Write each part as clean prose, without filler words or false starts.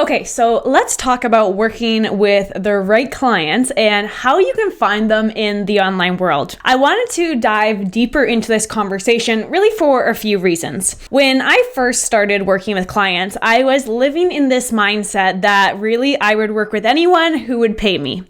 Okay, so let's talk about working with the right clients and how you can find them in the online world. I wanted to dive deeper into this conversation really for a few reasons. When I first started working with clients, I was living in this mindset that really I would work with anyone who would pay me.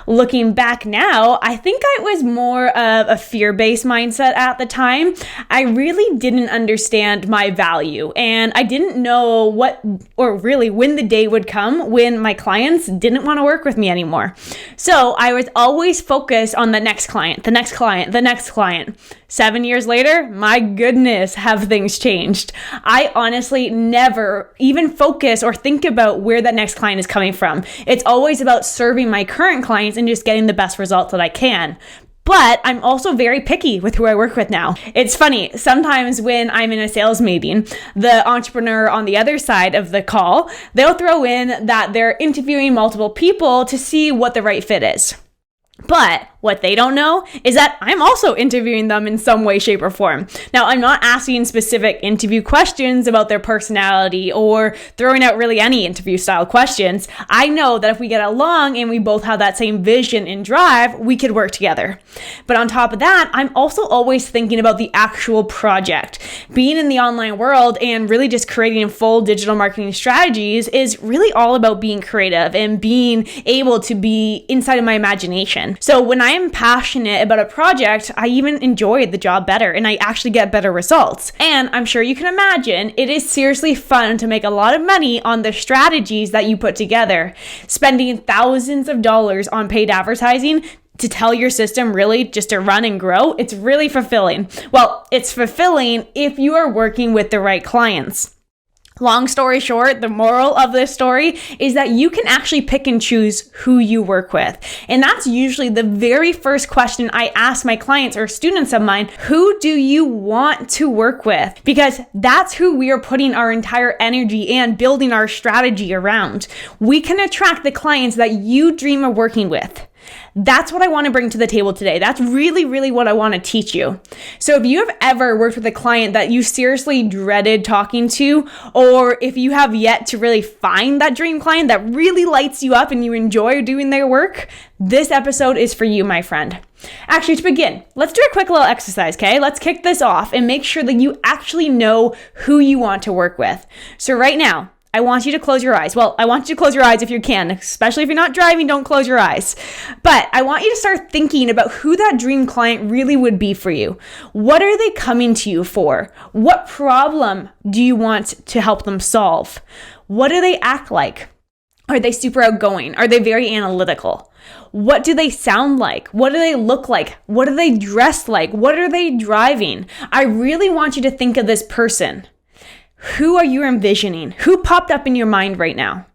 Looking back now, I think I was more of a fear-based mindset at the time. I really didn't understand my value, and I didn't know when the day would come when my clients didn't want to work with me anymore. So I was always focused on the next client, the next client, the next client. 7 years later, my goodness, have things changed. I honestly never even focus or think about where that next client is coming from. It's always about serving my current clients and just getting the best results that I can. But I'm also very picky with who I work with now. It's funny, sometimes when I'm in a sales meeting, the entrepreneur on the other side of the call, they'll throw in that they're interviewing multiple people to see what the right fit is. But what they don't know is that I'm also interviewing them in some way, shape, or form. Now, I'm not asking specific interview questions about their personality or throwing out really any interview style questions. I know that if we get along and we both have that same vision and drive, we could work together. But on top of that, I'm also always thinking about the actual project. Being in the online world and really just creating full digital marketing strategies is really all about being creative and being able to be inside of my imagination. So when I am passionate about a project, I even enjoy the job better and I actually get better results. And I'm sure you can imagine it is seriously fun to make a lot of money on the strategies that you put together. Spending thousands of dollars on paid advertising to tell your system really just to run and grow, it's really fulfilling. Well, it's fulfilling if you are working with the right clients. Long story short, the moral of this story is that you can actually pick and choose who you work with. And that's usually the very first question I ask my clients or students of mine. Who do you want to work with? Because that's who we are putting our entire energy and building our strategy around. We can attract the clients that you dream of working with. That's what I want to bring to the table today. That's really, really what I want to teach you. So if you have ever worked with a client that you seriously dreaded talking to, or if you have yet to really find that dream client that really lights you up and you enjoy doing their work, this episode is for you, my friend. Actually, to begin, let's do a quick little exercise, okay? Let's kick this off and make sure that you actually know who you want to work with. So right now, I want you to close your eyes. Well, I want you to close your eyes if you can, especially if you're not driving, don't close your eyes. But I want you to start thinking about who that dream client really would be for you. What are they coming to you for? What problem do you want to help them solve? What do they act like? Are they super outgoing? Are they very analytical? What do they sound like? What do they look like? What do they dress like? What are they driving? I really want you to think of this person. Who are you envisioning? Who popped up in your mind right now?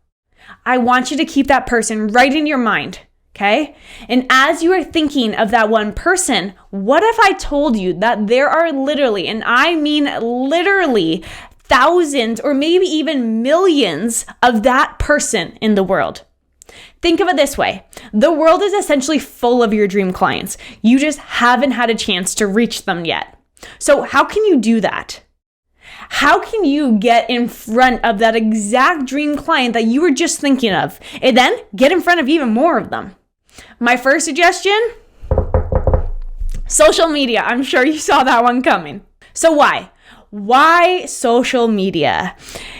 I want you to keep that person right in your mind, okay? And as you are thinking of that one person, what if I told you that there are literally, and I mean literally, thousands or maybe even millions of that person in the world? Think of it this way. The world is essentially full of your dream clients. You just haven't had a chance to reach them yet. So how can you do that? How can you get in front of that exact dream client that you were just thinking of, and then get in front of even more of them? My first suggestion, social media. I'm sure you saw that one coming. So why? Why social media?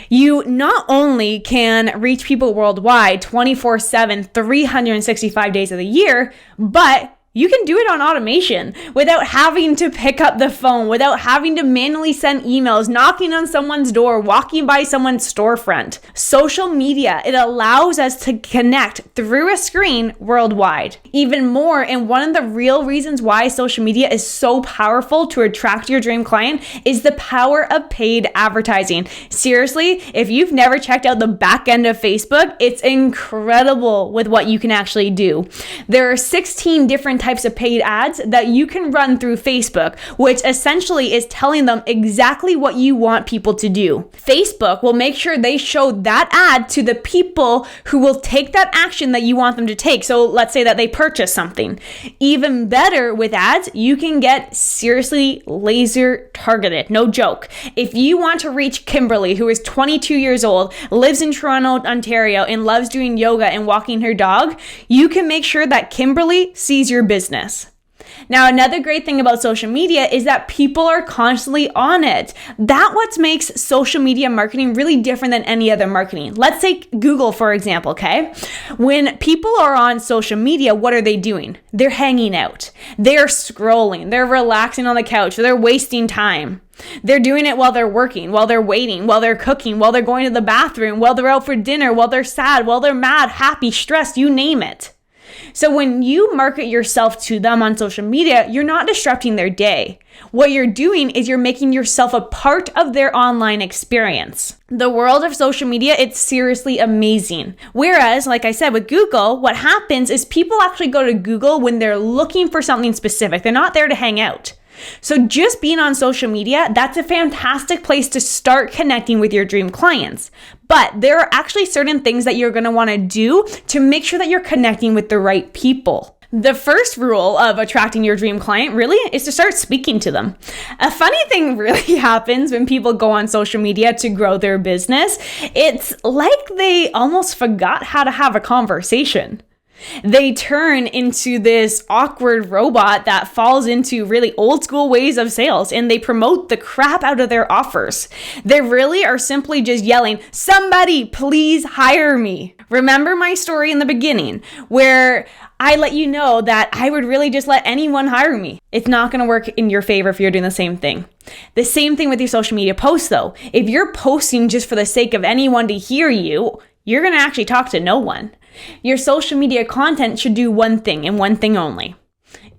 You not only can reach people worldwide 24/7, 365 days of the year, but you can do it on automation without having to pick up the phone, without having to manually send emails, knocking on someone's door, walking by someone's storefront. Social media, it allows us to connect through a screen worldwide. Even more, and one of the real reasons why social media is so powerful to attract your dream client is the power of paid advertising. Seriously, if you've never checked out the back end of Facebook, it's incredible with what you can actually do. There are 16 different types of paid ads that you can run through Facebook, which essentially is telling them exactly what you want people to do. Facebook will make sure they show that ad to the people who will take that action that you want them to take. So let's say that they purchase something. Even better with ads, you can get seriously laser targeted. No joke. If you want to reach Kimberly, who is 22 years old, lives in Toronto, Ontario, and loves doing yoga and walking her dog, you can make sure that Kimberly sees your business. Now, another great thing about social media is that people are constantly on it. That's what makes social media marketing really different than any other marketing. Let's take Google, for example, okay? When people are on social media, what are they doing? They're hanging out. They're scrolling. They're relaxing on the couch. They're wasting time. They're doing it while they're working, while they're waiting, while they're cooking, while they're going to the bathroom, while they're out for dinner, while they're sad, while they're mad, happy, stressed, you name it. So when you market yourself to them on social media, you're not disrupting their day. What you're doing is you're making yourself a part of their online experience. The world of social media, it's seriously amazing. Whereas, like I said, with Google, what happens is people actually go to Google when they're looking for something specific. They're not there to hang out. So just being on social media, that's a fantastic place to start connecting with your dream clients. But there are actually certain things that you're going to want to do to make sure that you're connecting with the right people. The first rule of attracting your dream client really is to start speaking to them. A funny thing really happens when people go on social media to grow their business. It's like they almost forgot how to have a conversation. They turn into this awkward robot that falls into really old school ways of sales, and they promote the crap out of their offers. They really are simply just yelling, "Somebody please hire me." Remember my story in the beginning where I let you know that I would really just let anyone hire me. It's not going to work in your favor if you're doing the same thing. The same thing with your social media posts though. If you're posting just for the sake of anyone to hear you, you're going to actually talk to no one. Your social media content should do one thing and one thing only.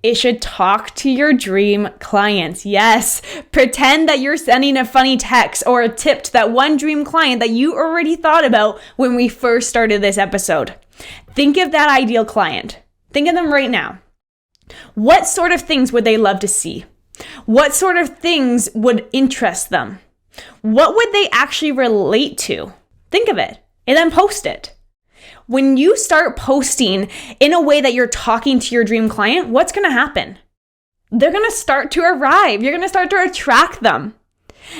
It should talk to your dream clients. Yes, pretend that you're sending a funny text or a tip to that one dream client that you already thought about when we first started this episode. Think of that ideal client. Think of them right now. What sort of things would they love to see? What sort of things would interest them? What would they actually relate to? Think of it and then post it. When you start posting in a way that you're talking to your dream client, what's going to happen? They're going to start to arrive. You're going to start to attract them.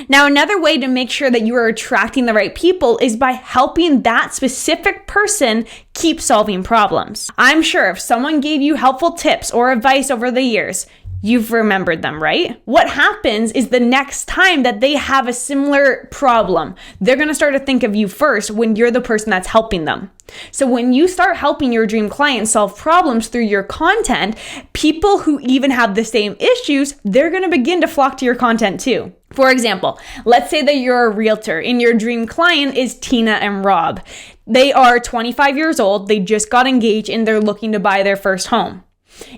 Now, another way to make sure that you are attracting the right people is by helping that specific person keep solving problems. I'm sure if someone gave you helpful tips or advice over the years, you've remembered them, right? What happens is the next time that they have a similar problem, they're going to start to think of you first when you're the person that's helping them. So when you start helping your dream clients solve problems through your content, people who even have the same issues, they're going to begin to flock to your content too. For example, let's say that you're a realtor and your dream client is Tina and Rob. They are 25 years old, they just got engaged, and they're looking to buy their first home.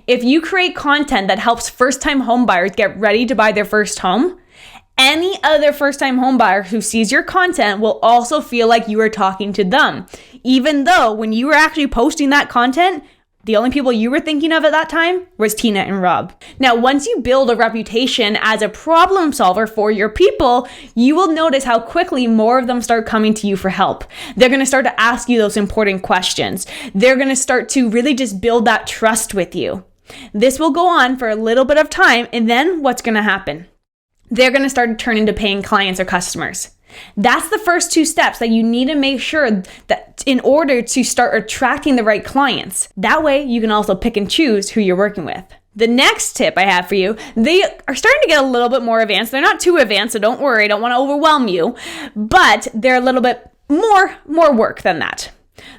If you create content that helps first-time homebuyers get ready to buy their first home, any other first-time homebuyer who sees your content will also feel like you are talking to them, even though when you were actually posting that content, the only people you were thinking of at that time was Tina and Rob. Now, once you build a reputation as a problem solver for your people, you will notice how quickly more of them start coming to you for help. They're going to start to ask you those important questions. They're going to start to really just build that trust with you. This will go on for a little bit of time, and then what's going to happen? They're going to start to turn into paying clients or customers. That's the first two steps that you need to make sure that in order to start attracting the right clients. That way you can also pick and choose who you're working with. The next tip I have for you, they are starting to get a little bit more advanced. They're not too advanced, so don't worry, I don't want to overwhelm you, but they're a little bit more work than that.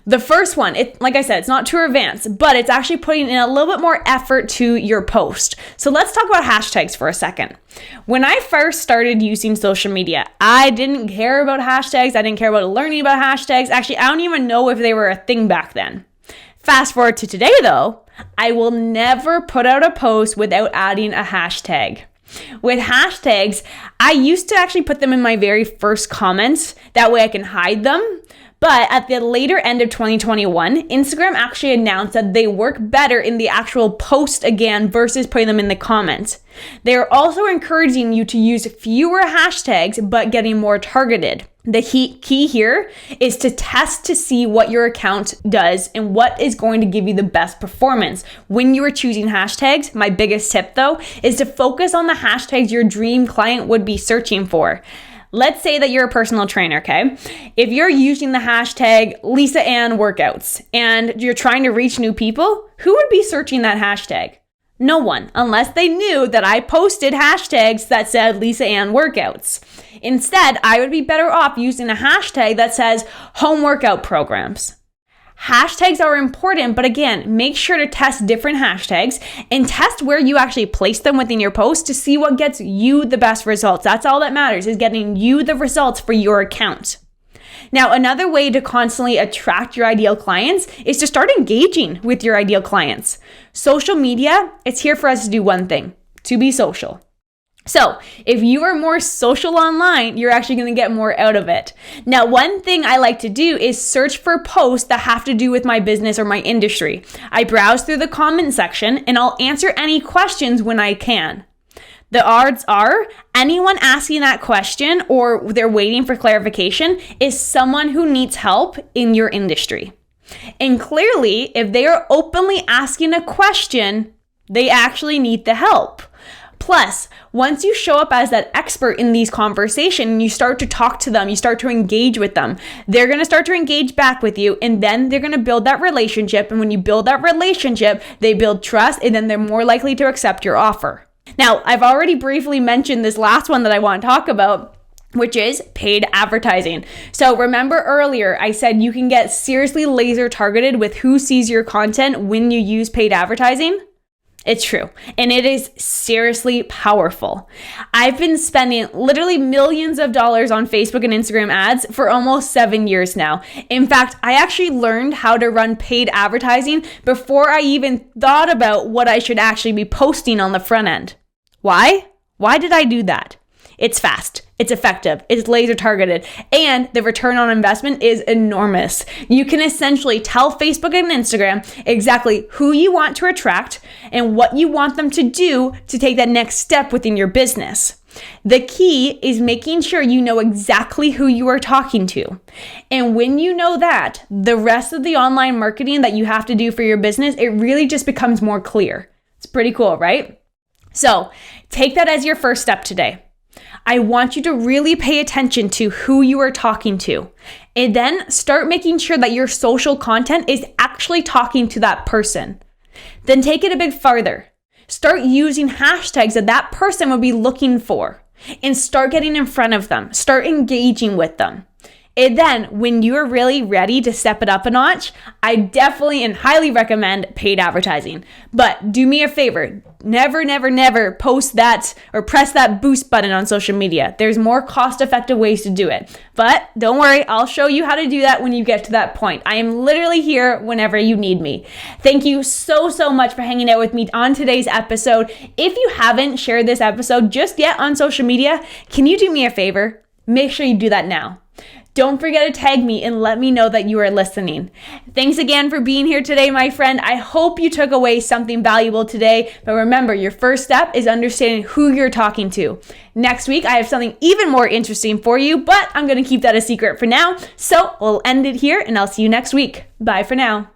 The first one, like I said, it's not too advanced, but it's actually putting in a little bit more effort to your post. So let's talk about hashtags for a second. When I first started using social media, I didn't care about hashtags. I didn't care about learning about hashtags. Actually, I don't even know if they were a thing back then. Fast forward to today though, I will never put out a post without adding a hashtag. With hashtags, I used to actually put them in my very first comments. That way I can hide them. But at the later end of 2021, Instagram actually announced that they work better in the actual post again versus putting them in the comments. They are also encouraging you to use fewer hashtags, but getting more targeted. The key here is to test to see what your account does and what is going to give you the best performance. When you are choosing hashtags, my biggest tip though, is to focus on the hashtags your dream client would be searching for. Let's say that you're a personal trainer, okay? If you're using the hashtag Lisa Ann workouts and you're trying to reach new people, who would be searching that hashtag? No one, unless they knew that I posted hashtags that said Lisa Ann workouts. Instead, I would be better off using a hashtag that says home workout programs. Hashtags are important, but again, make sure to test different hashtags and test where you actually place them within your post to see what gets you the best results. That's all that matters, is getting you the results for your account. Now, another way to constantly attract your ideal clients is to start engaging with your ideal clients. Social media, it's here for us to do one thing, to be social. So if you are more social online, you're actually going to get more out of it. Now, one thing I like to do is search for posts that have to do with my business or my industry. I browse through the comment section and I'll answer any questions when I can. The odds are anyone asking that question or they're waiting for clarification is someone who needs help in your industry. And clearly, if they are openly asking a question, they actually need the help. Plus, once you show up as that expert in these conversations and you start to talk to them, you start to engage with them, they're going to start to engage back with you, and then they're going to build that relationship. And when you build that relationship, they build trust, and then they're more likely to accept your offer. Now, I've already briefly mentioned this last one that I want to talk about, which is paid advertising. So remember earlier, I said you can get seriously laser targeted with who sees your content when you use paid advertising. It's true. And it is seriously powerful. I've been spending literally millions of dollars on Facebook and Instagram ads for almost 7 years now. In fact, I actually learned how to run paid advertising before I even thought about what I should actually be posting on the front end. Why? Why did I do that? It's fast, it's effective, it's laser targeted, and the return on investment is enormous. You can essentially tell Facebook and Instagram exactly who you want to attract and what you want them to do to take that next step within your business. The key is making sure you know exactly who you are talking to. And when you know that, the rest of the online marketing that you have to do for your business, it really just becomes more clear. It's pretty cool, right? So take that as your first step today. I want you to really pay attention to who you are talking to, and then start making sure that your social content is actually talking to that person. Then take it a bit farther. Start using hashtags that that person would be looking for and start getting in front of them. Start engaging with them. And then when you're really ready to step it up a notch, I definitely and highly recommend paid advertising. But do me a favor, never post that or press that boost button on social media. There's more cost-effective ways to do it. But don't worry, I'll show you how to do that when you get to that point. I am literally here whenever you need me. Thank you so much for hanging out with me on today's episode. If you haven't shared this episode just yet on social media, can you do me a favor? Make sure you do that now. Don't forget to tag me and let me know that you are listening. Thanks again for being here today, my friend. I hope you took away something valuable today. But remember, your first step is understanding who you're talking to. Next week, I have something even more interesting for you, but I'm going to keep that a secret for now. So we'll end it here and I'll see you next week. Bye for now.